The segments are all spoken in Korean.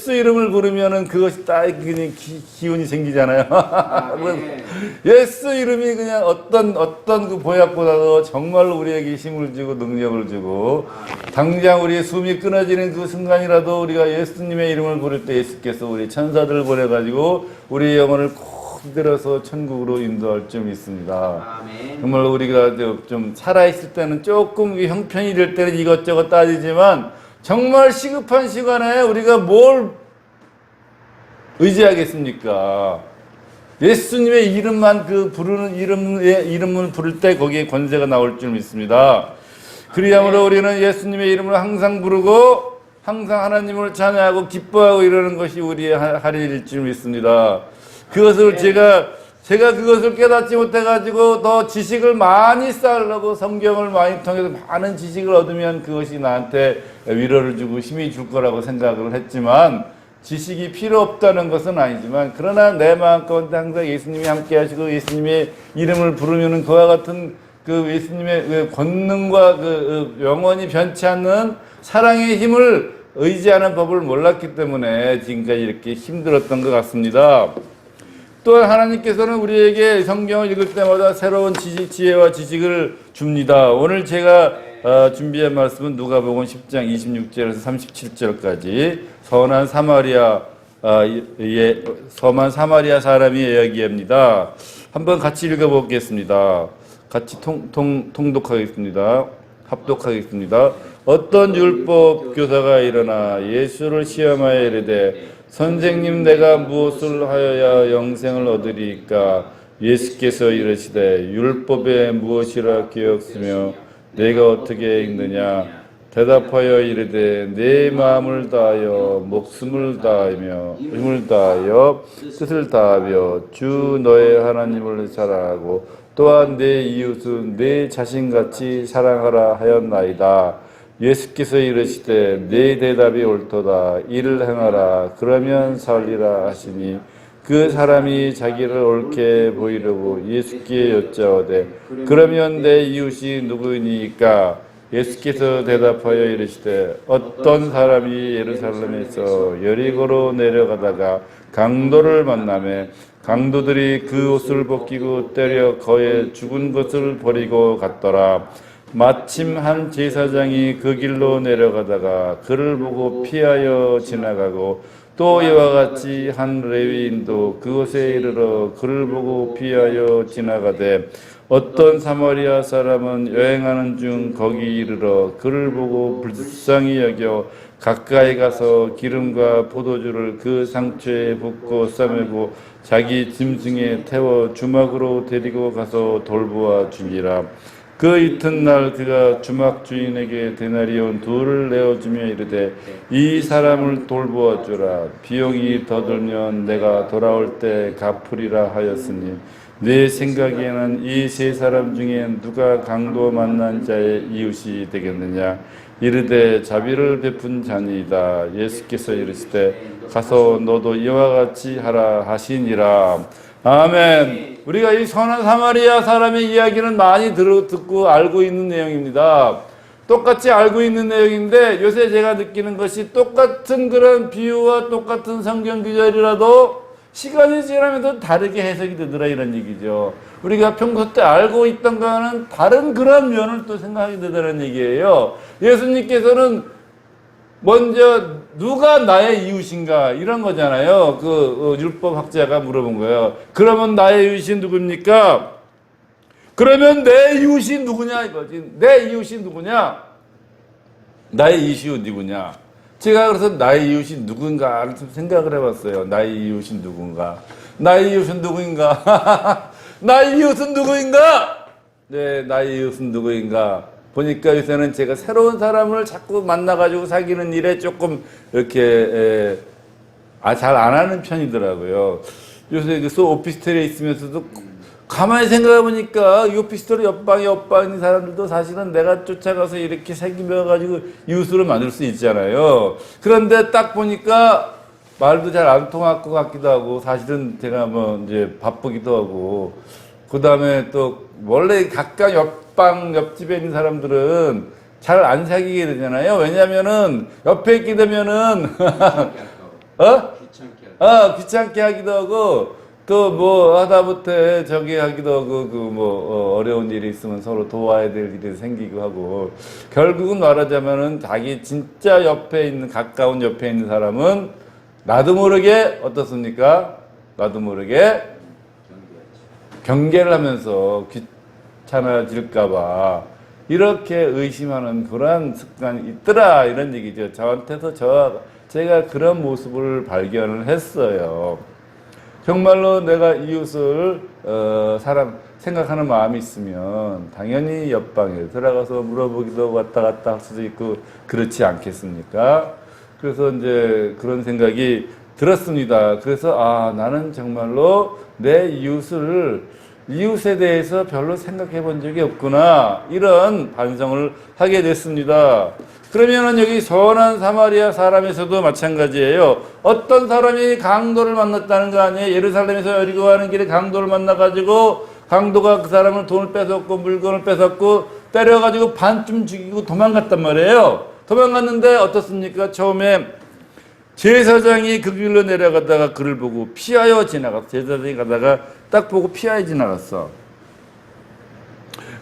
예수 이름을 부르면은 그것이 딱 그냥 기운이 생기잖아요. 아멘. 예수 이름이 그냥 어떤 그 보약보다도 정말로 우리에게 힘을 주고 능력을 주고, 당장 우리의 숨이 끊어지는 그 순간이라도 우리가 예수님의 이름을 부를 때 예수께서 우리 천사들을 보내가지고 우리의 영혼을 꼭 들어서 천국으로 인도할 줄 믿습니다. 아멘. 정말 우리가 좀 살아있을 때는 조금 형편이 될 때는 이것저것 따지지만, 정말 시급한 시간에 우리가 뭘 의지하겠습니까? 예수님의 이름만 부르는 이름을 부를 때 거기에 권세가 나올 줄 믿습니다. 그리하므로 우리는 예수님의 이름을 항상 부르고 항상 하나님을 찬양하고 기뻐하고 이러는 것이 우리의 할 일일 줄 믿습니다. 그것을 제가 그것을 깨닫지 못해가지고 더 지식을 많이 쌓으려고 성경을 많이 통해서 많은 지식을 얻으면 그것이 나한테 위로를 주고 힘이 줄 거라고 생각을 했지만, 지식이 필요 없다는 것은 아니지만, 그러나 내 마음 가운데 항상 예수님이 함께 하시고 예수님의 이름을 부르면 그와 같은 그 예수님의 그 권능과 그 영원히 변치 않는 사랑의 힘을 의지하는 법을 몰랐기 때문에 지금까지 이렇게 힘들었던 것 같습니다. 또한 하나님께서는 우리에게 성경을 읽을 때마다 새로운 지혜와 지식을 줍니다. 오늘 제가 준비한 말씀은 누가복음 10장 26절에서 37절까지 선한 사마리아 사람이 이야기합니다. 한번 같이 읽어보겠습니다. 같이 통독하겠습니다. 합독하겠습니다. 어떤 율법 교사가 일어나 예수를 시험하여 이르되, 선생님, 내가 무엇을 하여야 영생을 얻으리이까? 예수께서 이르시되, 율법에 무엇이라 기억쓰며 내가 어떻게 읽느냐? 대답하여 이르되, 내 마음을 다하여 목숨을 다하며 힘을 다하여 뜻을 다하며 주 너의 하나님을 사랑하고 또한 내 이웃은 내 자신같이 사랑하라 하였나이다. 예수께서 이르시되, 내 대답이 옳도다. 이를 행하라. 그러면 살리라 하시니, 그 사람이 자기를 옳게 보이려고 예수께 여짜오되, 그러면 내 이웃이 누구이니까? 예수께서 대답하여 이르시되, 어떤 사람이 예루살렘에서 여리고로 내려가다가 강도를 만나매 강도들이 그 옷을 벗기고 때려 거에 죽은 것을 버리고 갔더라. 마침 한 제사장이 그 길로 내려가다가 그를 보고 피하여 지나가고, 또 이와 같이 한 레위인도 그곳에 이르러 그를 보고 피하여 지나가되, 어떤 사마리아 사람은 여행하는 중 거기 이르러 그를 보고 불쌍히 여겨 가까이 가서 기름과 포도주를 그 상처에 붓고 싸매고 자기 짐승에 태워 주막으로 데리고 가서 돌보아 주니라. 그 이튿날 그가 주막 주인에게 데나리온 둘을 내어주며 이르되, 이 사람을 돌보아 주라. 비용이 더 들면 내가 돌아올 때 갚으리라 하였으니, 내 생각에는 이 세 사람 중에 누가 강도 만난 자의 이웃이 되겠느냐? 이르되, 자비를 베푼 자니이다. 예수께서 이르시되, 가서 너도 이와 같이 하라 하시니라. 아멘. 우리가 이 선한 사마리아 사람의 이야기는 많이 듣고 알고 있는 내용입니다. 똑같이 알고 있는 내용인데, 요새 제가 느끼는 것이 똑같은 그런 비유와 똑같은 성경 구절이라도 시간이 지나면서 다르게 해석이 되더라, 이런 얘기죠. 우리가 평소 때 알고 있던 거는 다른 그런 면을 또 생각하게 되더라는 얘기예요. 예수님께서는 먼저 누가 나의 이웃인가 이런 거잖아요. 율법 학자가 물어본 거예요. 그러면 나의 이웃이 누굽니까? 그러면 내 이웃이 누구냐 이거지. 내 이웃이 누구냐? 나의 이웃이 누구냐? 제가 그래서 나의 이웃이 누군가를 좀 생각을 해봤어요. 나의 이웃이 누군가? 나의 이웃은 누구인가? 나의 이웃은 누구인가? 네, 나의 이웃은 누구인가? 보니까 요새는 제가 새로운 사람을 자꾸 만나가지고 사귀는 일에 조금 이렇게 잘 안 하는 편이더라고요. 요새 그 오피스텔에 있으면서도 가만히 생각해보니까 이 오피스텔 옆방인 사람들도 사실은 내가 쫓아가서 이렇게 사귀면가지고 이웃으로 만들 수 있잖아요. 그런데 딱 보니까 말도 잘 안 통할 것 같기도 하고, 사실은 제가 뭐 이제 바쁘기도 하고, 그 다음에 또 원래 각각 옆집에 있는 사람들은 잘 안 사귀게 되잖아요. 왜냐면은 옆에 있게 되면은 귀찮게 하기도 하고 또 뭐 하다못해 저기 하기도 하고 그 뭐 어려운 일이 있으면 서로 도와야 될 일이 생기고 하고 결국은 말하자면은 자기 진짜 옆에 있는 가까운 옆에 있는 사람은 나도 모르게 어떻습니까? 나도 모르게 경계를 하면서 귀찮아질까봐 이렇게 의심하는 그런 습관이 있더라 이런 얘기죠. 저한테도 제가 그런 모습을 발견을 했어요. 정말로 내가 이웃을 생각하는 마음이 있으면 당연히 옆방에 들어가서 물어보기도 왔다 갔다 할 수도 있고 그렇지 않겠습니까? 그래서 이제 그런 생각이 들었습니다. 그래서 나는 정말로 내 이웃에 대해서 별로 생각해 본 적이 없구나 이런 반성을 하게 됐습니다. 그러면은 여기 선한 사마리아 사람에서도 마찬가지예요. 어떤 사람이 강도를 만났다는 거 아니에요? 예루살렘에서 여리고 가는 길에 강도를 만나가지고 강도가 그 사람을 돈을 뺏었고 물건을 뺏었고 때려가지고 반쯤 죽이고 도망갔단 말이에요. 도망갔는데 어떻습니까? 처음에 제사장이 그 길로 내려가다가 그를 보고 피하여 지나갔어. 제사장이 가다가 딱 보고 피하여 지나갔어.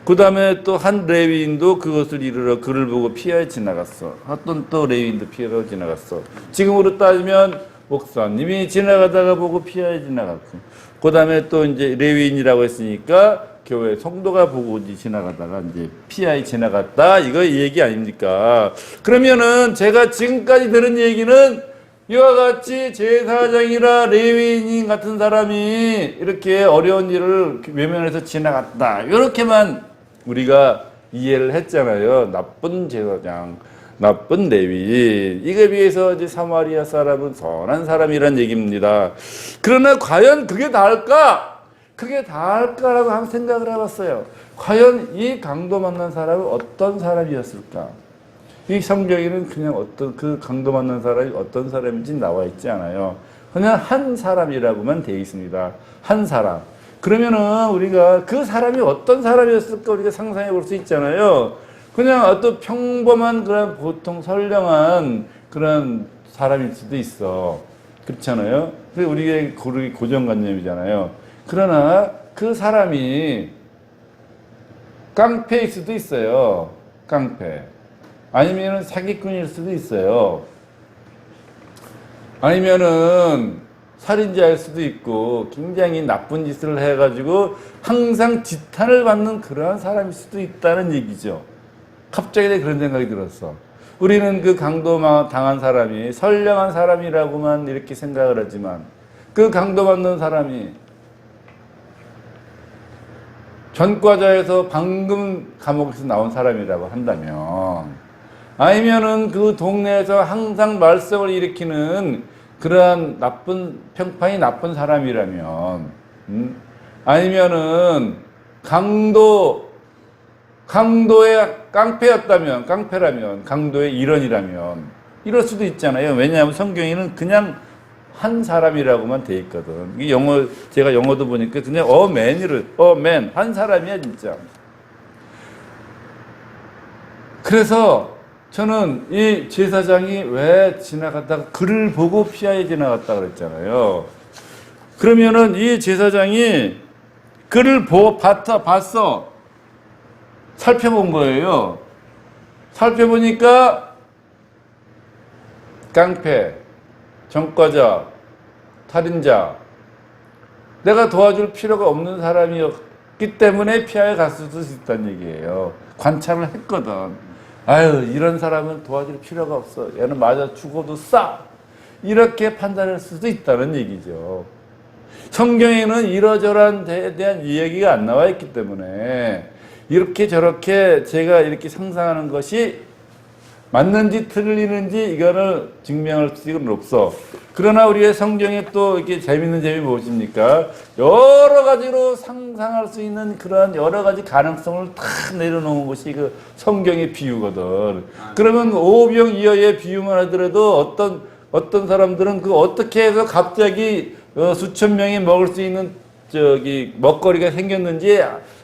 그 다음에 또 한 레위인도 그것을 이르러 그를 보고 피하여 지나갔어. 어떤 또 레위인도 피하여 지나갔어. 지금으로 따지면 목사님이 지나가다가 보고 피하여 지나갔고, 그 다음에 또 이제 레위인이라고 했으니까 교회 성도가 보고 지나가다가 이제 피하여 지나갔다. 이거 얘기 아닙니까? 그러면은 제가 지금까지 들은 얘기는 이와 같이 제사장이라 레위인 같은 사람이 이렇게 어려운 일을 외면해서 지나갔다. 이렇게만 우리가 이해를 했잖아요. 나쁜 제사장, 나쁜 레위인. 이에 비해서 이제 사마리아 사람은 선한 사람이란 얘기입니다. 그러나 과연 그게 다일까? 그게 다일까라고 한번 생각을 해봤어요. 과연 이 강도 만난 사람은 어떤 사람이었을까? 이 성경에는 그냥 어떤 그 강도 만난 사람이 어떤 사람인지 나와 있지 않아요. 그냥 한 사람이라고만 되어 있습니다. 한 사람. 그러면은 우리가 그 사람이 어떤 사람이었을까 우리가 상상해 볼 수 있잖아요. 그냥 어떤 평범한 그런 보통 선량한 그런 사람일 수도 있어. 그렇잖아요. 그게 우리의 고정관념이잖아요. 그러나 그 사람이 깡패일 수도 있어요. 깡패. 아니면은 사기꾼일 수도 있어요. 아니면은 살인자일 수도 있고 굉장히 나쁜 짓을 해가지고 항상 지탄을 받는 그러한 사람일 수도 있다는 얘기죠. 갑자기 그런 생각이 들었어. 우리는 그 강도 당한 사람이 선량한 사람이라고만 이렇게 생각을 하지만 그 강도 받는 사람이 전과자에서 방금 감옥에서 나온 사람이라고 한다면 아니면은 그 동네에서 항상 말썽을 일으키는 그러한 평판이 나쁜 사람이라면, 아니면은 강도의 깡패라면, 강도의 일원이라면, 이럴 수도 있잖아요. 왜냐하면 성경에는 그냥 한 사람이라고만 돼 있거든. 이게 제가 영어도 보니까 그냥 man, 한 사람이야, 진짜. 그래서 저는 이 제사장이 왜 지나갔다가 그를 보고 피하여 지나갔다 그랬잖아요. 그러면은 이 제사장이 그를 봤어. 살펴본 거예요. 살펴보니까 깡패, 전과자, 살인자, 내가 도와줄 필요가 없는 사람이었기 때문에 피하여 갔을 수도 있다는 얘기예요. 관찰을 했거든. 아유, 이런 사람은 도와줄 필요가 없어. 얘는 맞아 죽어도 싸. 이렇게 판단할 수도 있다는 얘기죠. 성경에는 이러저러한 데에 대한 이야기가 안 나와 있기 때문에 이렇게 저렇게 제가 이렇게 상상하는 것이 맞는지 틀리는지 이거를 증명할 수는 없어. 그러나 우리의 성경에 또 이렇게 재밌는 점이 무엇입니까? 여러 가지로 상상할 수 있는 그런 여러 가지 가능성을 다 내려놓은 것이 그 성경의 비유거든. 그러면 오병이어의 비유만 하더라도 어떤 사람들은 그 어떻게 해서 갑자기 수천 명이 먹을 수 있는 먹거리가 생겼는지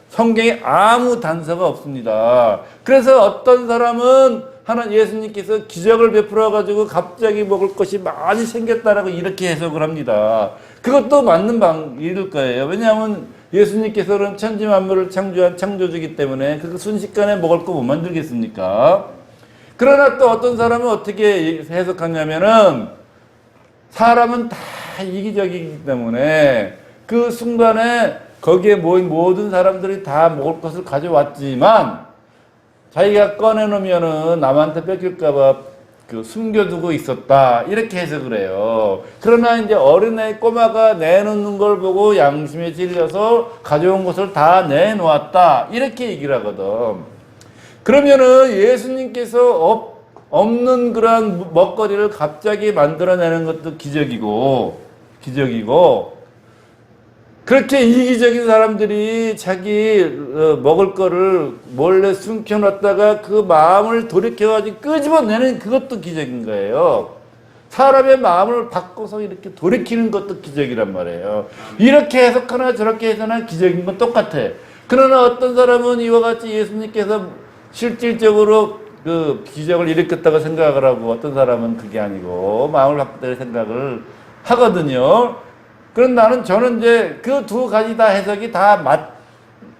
성경에 아무 단서가 없습니다. 그래서 어떤 사람은 예수님께서 기적을 베풀어 가지고 갑자기 먹을 것이 많이 생겼다라고 이렇게 해석을 합니다. 그것도 맞는 일일 거예요. 왜냐하면 예수님께서는 천지 만물을 창조한 창조주이기 때문에 그 순식간에 먹을 거 못 만들겠습니까? 그러나 또 어떤 사람은 어떻게 해석하냐면은 사람은 다 이기적이기 때문에 그 순간에 거기에 모인 모든 사람들이 다 먹을 것을 가져왔지만 자기가 꺼내놓으면은 남한테 뺏길까봐 숨겨두고 있었다. 이렇게 해석을 해요. 그러나 이제 어린애 꼬마가 내놓는 걸 보고 양심에 찔려서 가져온 것을 다 내놓았다. 이렇게 얘기를 하거든. 그러면은 예수님께서 없는 그런 먹거리를 갑자기 만들어내는 것도 기적이고, 그렇게 이기적인 사람들이 자기 먹을 거를 몰래 숨겨놨다가 그 마음을 돌이켜가지고 끄집어내는 그것도 기적인 거예요. 사람의 마음을 바꿔서 이렇게 돌이키는 것도 기적이란 말이에요. 이렇게 해석하나 저렇게 해석하나 기적인 건 똑같아. 그러나 어떤 사람은 이와 같이 예수님께서 실질적으로 그 기적을 일으켰다고 생각을 하고 어떤 사람은 그게 아니고 마음을 바꿨다고 생각을 하거든요. 그럼 저는 이제 그 두 가지 다 해석이 다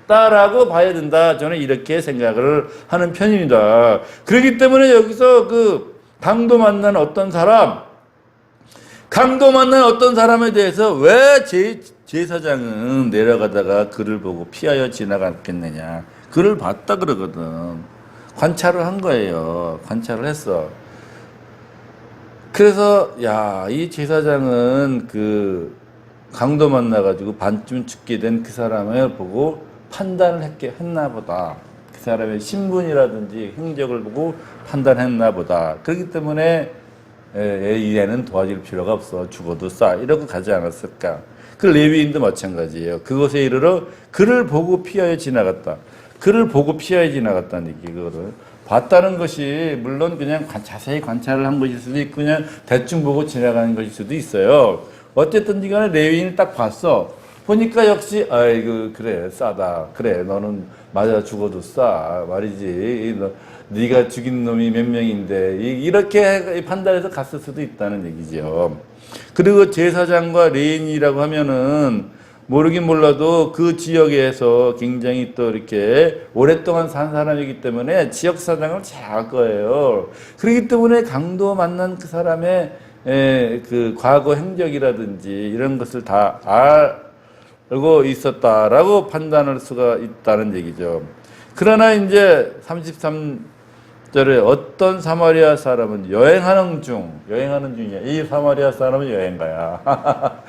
맞다라고 봐야 된다. 저는 이렇게 생각을 하는 편입니다. 그렇기 때문에 여기서 강도 만난 어떤 사람에 대해서 왜 제사장은 내려가다가 그를 보고 피하여 지나갔겠느냐. 그를 봤다 그러거든. 관찰을 한 거예요. 관찰을 했어. 그래서 이 제사장은 강도 만나가지고 반쯤 죽게 된 그 사람을 보고 판단을 했나 보다. 그 사람의 신분이라든지 행적을 보고 판단했나 보다. 그렇기 때문에 얘는 도와줄 필요가 없어. 죽어도 싸. 이러고 가지 않았을까. 그 레위인도 마찬가지예요. 그것에 이르러 그를 보고 피하여 지나갔다. 그를 보고 피하여 지나갔다는 얘기, 그거를. 봤다는 것이 물론 그냥 자세히 관찰을 한 것일 수도 있고 그냥 대충 보고 지나가는 것일 수도 있어요. 어쨌든 간에 레위인을 딱 봤어. 보니까 역시 아이고 그래 싸다. 그래 너는 맞아 죽어도 싸 말이지. 네가 죽인 놈이 몇 명인데 이렇게 판단해서 갔을 수도 있다는 얘기죠. 그리고 제사장과 레위인이라고 하면은 모르긴 몰라도 그 지역에서 굉장히 또 이렇게 오랫동안 산 사람이기 때문에 지역 사정을 잘 알 거예요. 그렇기 때문에 강도 만난 그 사람의 그 과거 행적이라든지 이런 것을 다 알고 있었다라고 판단할 수가 있다는 얘기죠. 그러나 이제 33절에 어떤 사마리아 사람은 여행하는 중이야. 이 사마리아 사람은 여행가야.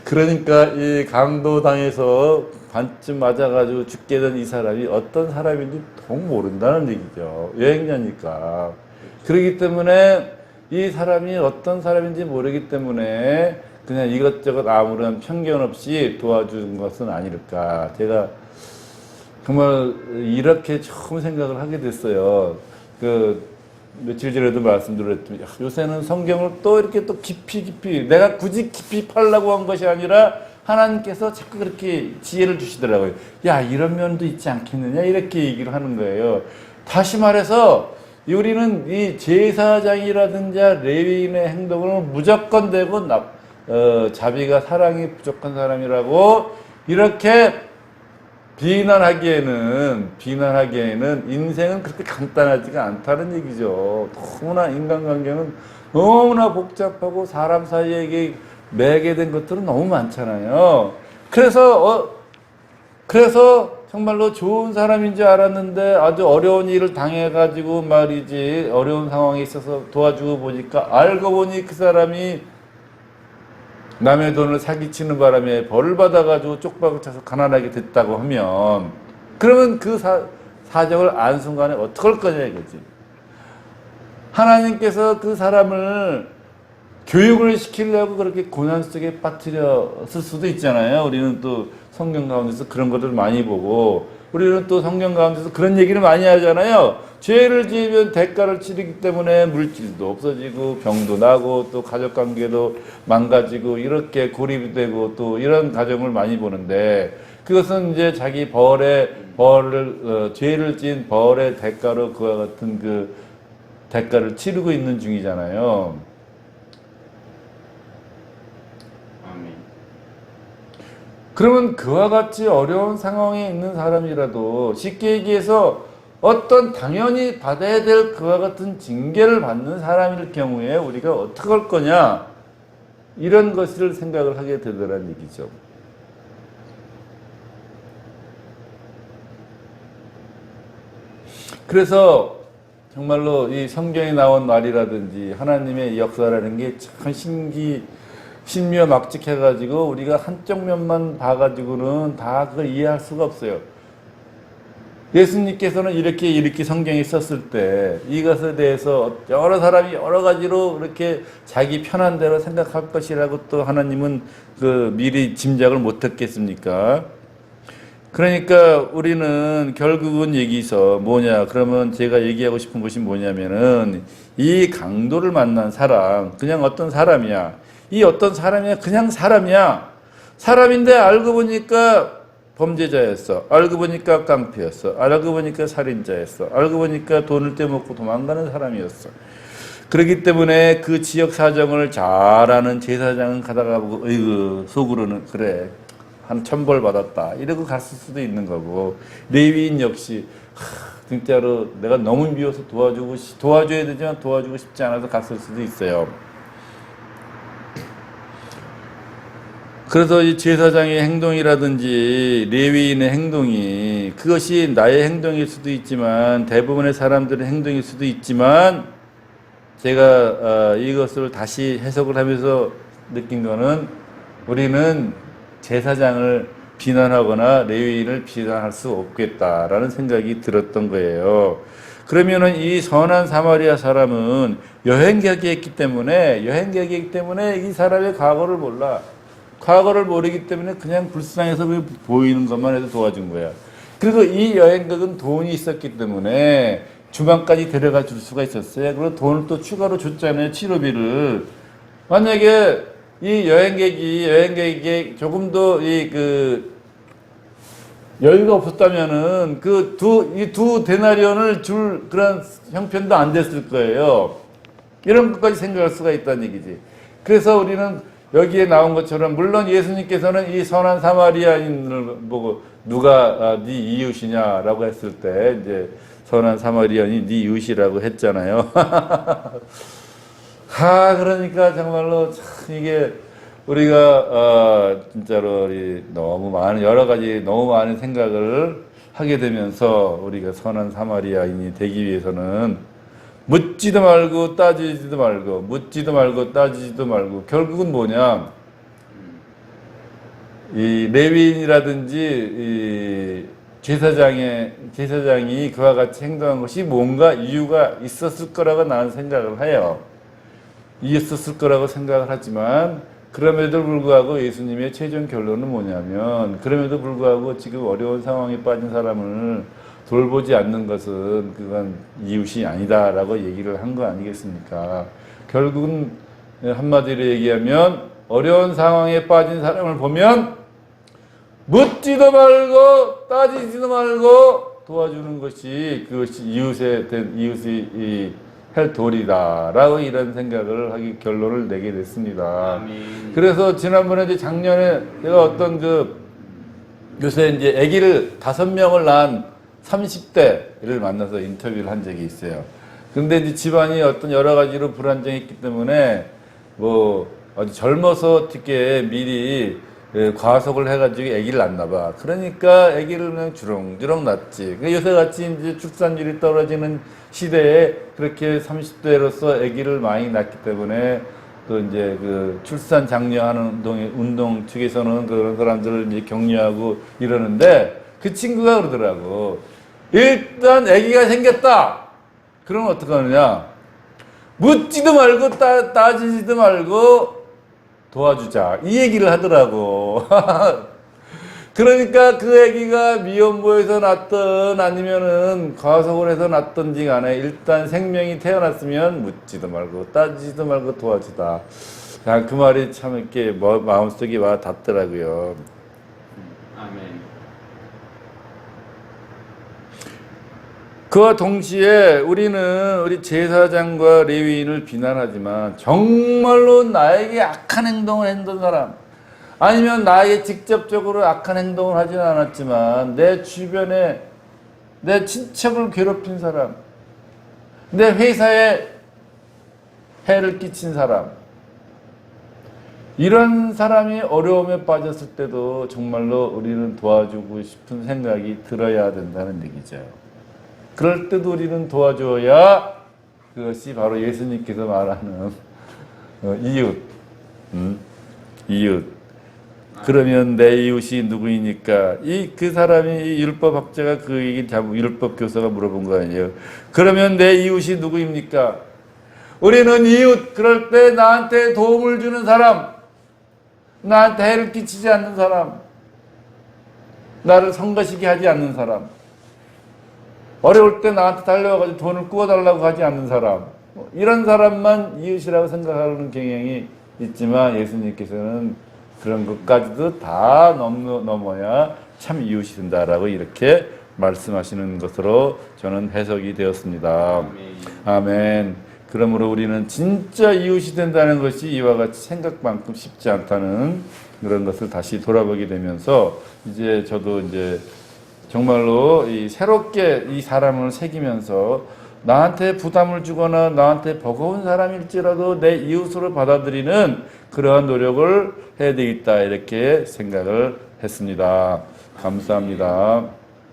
그러니까 이 강도당해서 반쯤 맞아가지고 죽게 된 이 사람이 어떤 사람인지 통 모른다는 얘기죠. 여행자니까. 그렇기 때문에 이 사람이 어떤 사람인지 모르기 때문에 그냥 이것저것 아무런 편견 없이 도와준 것은 아닐까. 제가 정말 이렇게 처음 생각을 하게 됐어요. 며칠 전에도 말씀드렸지만 요새는 성경을 또 이렇게 또 깊이 내가 굳이 깊이 팔려고 한 것이 아니라 하나님께서 자꾸 그렇게 지혜를 주시더라고요. 야 이런 면도 있지 않겠느냐 이렇게 얘기를 하는 거예요. 다시 말해서 우리는 이 제사장이라든지 레위인의 행동을 무조건 되고 자비가 사랑이 부족한 사람이라고 이렇게 비난하기에는 인생은 그렇게 간단하지가 않다는 얘기죠. 너무나 인간관계는 너무나 복잡하고 사람 사이에 매개된 것들은 너무 많잖아요. 그래서 정말로 좋은 사람인 줄 알았는데 아주 어려운 일을 당해가지고 말이지 어려운 상황에 있어서 도와주고 보니까 알고 보니 그 사람이 남의 돈을 사기치는 바람에 벌을 받아가지고 쪽박을 쳐서 가난하게 됐다고 하면 그러면 그 사정을 안 순간에 어떡할 거냐 이거지. 하나님께서 그 사람을 교육을 시키려고 그렇게 고난 속에 빠뜨렸을 수도 있잖아요. 우리는 또 성경 가운데서 그런 것들을 많이 보고 우리는 또 성경 가운데서 그런 얘기를 많이 하잖아요. 죄를 지으면 대가를 치르기 때문에 물질도 없어지고 병도 나고 또 가족관계도 망가지고 이렇게 고립이 되고 또 이런 가정을 많이 보는데 그것은 이제 자기 죄를 지은 벌의 대가로 그와 같은 그 대가를 치르고 있는 중이잖아요. 아멘. 그러면 그와 같이 어려운 상황에 있는 사람이라도 쉽게 얘기해서 어떤 당연히 받아야 될 그와 같은 징계를 받는 사람일 경우에 우리가 어떻게 할 거냐, 이런 것을 생각을 하게 되더란 얘기죠. 그래서 정말로 이 성경에 나온 말이라든지 하나님의 역사라는 게 참 신묘막측해가지고 우리가 한쪽 면만 봐가지고는 다 그걸 이해할 수가 없어요. 예수님께서는 이렇게 성경에 썼을 때 이것에 대해서 여러 사람이 여러 가지로 이렇게 자기 편한 대로 생각할 것이라고 또 하나님은 그 미리 짐작을 못했겠습니까? 그러니까 우리는 결국은 여기서 뭐냐, 그러면 제가 얘기하고 싶은 것이 뭐냐면은 이 강도를 만난 사람, 그냥 어떤 사람이야. 이 어떤 사람이야, 그냥 사람이야. 사람인데 알고 보니까 범죄자였어. 알고 보니까 깡패였어. 알고 보니까 살인자였어. 알고 보니까 돈을 떼먹고 도망가는 사람이었어. 그렇기 때문에 그 지역 사정을 잘 아는 제사장은 가다가 보고 어이구, 속으로는 그래, 한 1000벌 받았다 이러고 갔을 수도 있는 거고, 레위인 역시 진짜로 내가 너무 미워서 도와줘야 되지만 도와주고 싶지 않아서 갔을 수도 있어요. 그래서 이 제사장의 행동이라든지 레위인의 행동이, 그것이 나의 행동일 수도 있지만 대부분의 사람들의 행동일 수도 있지만, 제가 이것을 다시 해석을 하면서 느낀 거는, 우리는 제사장을 비난하거나 레위인을 비난할 수 없겠다라는 생각이 들었던 거예요. 그러면은 이 선한 사마리아 사람은 여행객이었기 때문에 이 사람의 과거를 몰라. 과거를 모르기 때문에 그냥 불쌍해서 보이는 것만 해도 도와준 거야. 그리고 이 여행객은 돈이 있었기 때문에 주방까지 데려가 줄 수가 있었어요. 그리고 돈을 또 추가로 줬잖아요, 치료비를. 만약에 이 여행객이 조금 더 여유가 없었다면은 이 두 데나리온을 줄 그런 형편도 안 됐을 거예요. 이런 것까지 생각할 수가 있다는 얘기지. 그래서 우리는 여기에 나온 것처럼, 물론 예수님께서는 이 선한 사마리아인을 보고 누가 네 이웃이냐라고 했을 때 이제 선한 사마리아인이 네 이웃이라고 했잖아요. 그러니까 정말로 참 이게 우리가 진짜로 너무 많은 여러 가지 너무 많은 생각을 하게 되면서, 우리가 선한 사마리아인이 되기 위해서는 묻지도 말고 따지지도 말고 결국은 뭐냐, 이 레위인이라든지 이 제사장이 그와 같이 행동한 것이 뭔가 이유가 있었을 거라고 나는 생각을 해요. 있었을 거라고 생각을 하지만, 그럼에도 불구하고 예수님의 최종 결론은 뭐냐면, 그럼에도 불구하고 지금 어려운 상황에 빠진 사람을 돌보지 않는 것은 그건 이웃이 아니다라고 얘기를 한 거 아니겠습니까? 결국은 한마디로 얘기하면, 어려운 상황에 빠진 사람을 보면 묻지도 말고 따지지도 말고 도와주는 것이, 그것이 이웃이 할 도리다라고 이런 생각을 결론을 내게 됐습니다. 아멘. 그래서 지난번에 작년에 제가 어떤 요새 이제 아기를 5명을 낳은 30대를 만나서 인터뷰를 한 적이 있어요. 근데 이제 집안이 어떤 여러 가지로 불안정했기 때문에 아주 젊어서 어떻게 미리 과속을 해가지고 아기를 낳나 봐. 그러니까 아기를 그냥 주렁주렁 낳지. 요새 같이 이제 출산율이 떨어지는 시대에 그렇게 30대로서 아기를 많이 낳기 때문에, 또 이제 출산 장려하는 운동 측에서는 그런 사람들을 이제 격려하고 이러는데, 그 친구가 그러더라고. 일단 아기가 생겼다. 그러면 어떡하느냐? 묻지도 말고 따지지도 말고 도와주자, 이 얘기를 하더라고. 그러니까 그 아기가 미혼모에서 낳든 아니면은 과속을 해서 낳든지 간에 일단 생명이 태어났으면 묻지도 말고 따지지도 말고 도와주다. 그 말이 참 이렇게 마음속에 와 닿더라고요. 아멘. 그와 동시에 우리는 우리 제사장과 레위인을 비난하지만 정말로 나에게 악한 행동을 했던 사람, 아니면 나에게 직접적으로 악한 행동을 하지는 않았지만 내 주변에 내 친척을 괴롭힌 사람, 내 회사에 해를 끼친 사람, 이런 사람이 어려움에 빠졌을 때도 정말로 우리는 도와주고 싶은 생각이 들어야 된다는 얘기죠. 그럴 때도 우리는 도와줘야 그것이 바로 예수님께서 말하는 이웃, 이웃. 그러면 내 이웃이 누구이니까? 그 사람이 이 율법학자가 그 얘기 율법 교사가 물어본 거 아니에요. 그러면 내 이웃이 누구입니까? 우리는 이웃, 그럴 때 나한테 도움을 주는 사람, 나한테 해를 끼치지 않는 사람, 나를 성가시게 하지 않는 사람, 어려울 때 나한테 달려와가지고 돈을 구워달라고 하지 않는 사람, 이런 사람만 이웃이라고 생각하는 경향이 있지만 예수님께서는 그런 것까지도 다 넘어야 참 이웃이 된다라고 이렇게 말씀하시는 것으로 저는 해석이 되었습니다. 아멘. 그러므로 우리는 진짜 이웃이 된다는 것이 이와 같이 생각만큼 쉽지 않다는 그런 것을 다시 돌아보게 되면서 이제 저도 이제 정말로 새롭게 이 사람을 새기면서 나한테 부담을 주거나 나한테 버거운 사람일지라도 내 이웃으로 받아들이는 그러한 노력을 해야 되겠다 이렇게 생각을 했습니다. 감사합니다.